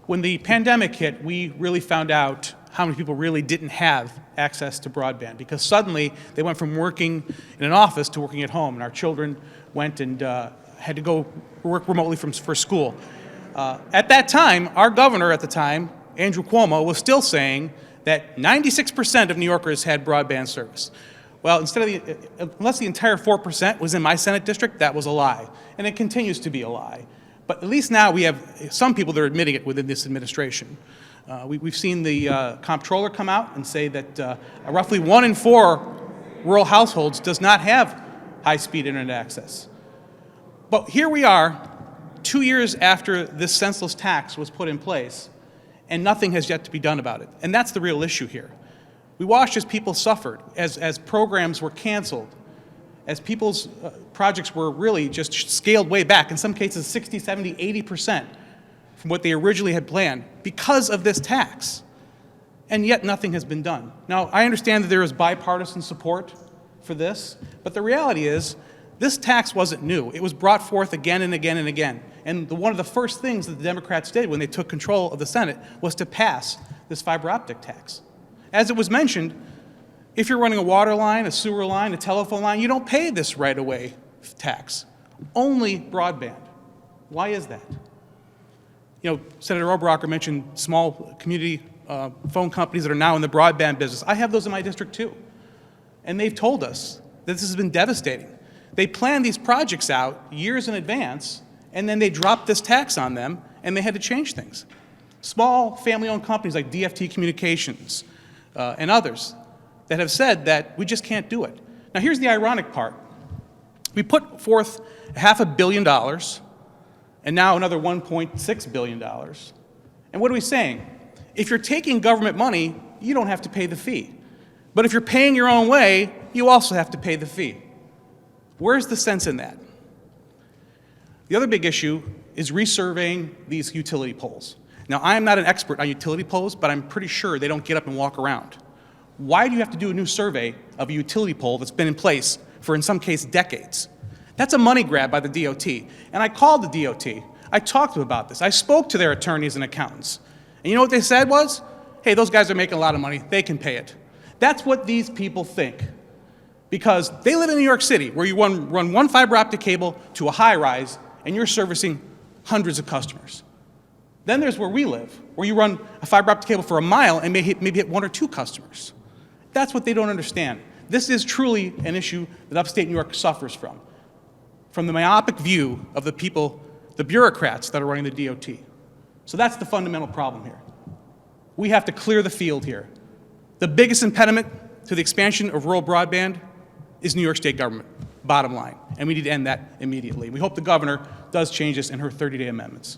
When the pandemic hit, we really found out how many people really didn't have access to broadband, because suddenly they went from working in an office to working at home, and our children went and had to go work remotely for school. At that time, our governor at the time, Andrew Cuomo, was still saying that 96% of New Yorkers had broadband service. Well, unless the entire 4% was in my Senate district, that was a lie, and it continues to be a lie. But at least now we have some people that are admitting it within this administration. We've seen the comptroller come out and say that roughly 1 in 4 rural households does not have high-speed internet access. But here we are, 2 years after this senseless tax was put in place, and nothing has yet to be done about it. And that's the real issue here. We watched as people suffered, as programs were canceled, as people's projects were really just scaled way back, in some cases 60, 70, 80% from what they originally had planned because of this tax. And yet nothing has been done. Now, I understand that there is bipartisan support for this, but the reality is this tax wasn't new. It was brought forth again and again and again. And one of the first things that the Democrats did when they took control of the Senate was to pass this fiber optic tax. As it was mentioned, if you're running a water line, a sewer line, a telephone line, you don't pay this right-of-way tax. Only broadband. Why is that? You know, Senator Oberhocker mentioned small community phone companies that are now in the broadband business. I have those in my district too. And they've told us that this has been devastating. They plan these projects out years in advance, and then they drop this tax on them, and they had to change things. Small family-owned companies like DFT Communications and others that have said that we just can't do it. Now here's the ironic part. We put forth $500 million and now another $1.6 billion. And what are we saying? If you're taking government money, you don't have to pay the fee. But if you're paying your own way, you also have to pay the fee. Where's the sense in that? The other big issue is resurveying these utility poles. Now, I am not an expert on utility poles, but I'm pretty sure they don't get up and walk around. Why do you have to do a new survey of a utility pole that's been in place for, in some cases, decades? That's a money grab by the DOT. And I called the DOT. I talked to them about this. I spoke to their attorneys and accountants. And you know what they said was, hey, those guys are making a lot of money. They can pay it. That's what these people think. Because they live in New York City, where you run one fiber optic cable to a high-rise, and you're servicing hundreds of customers. Then there's where we live, where you run a fiber optic cable for a mile and maybe hit 1 or 2 customers. That's what they don't understand. This is truly an issue that upstate New York suffers from the myopic view of the people, the bureaucrats that are running the DOT. So that's the fundamental problem here. We have to clear the field here. The biggest impediment to the expansion of rural broadband is New York State government, bottom line. And we need to end that immediately. We hope the governor does change this in her 30-day amendments.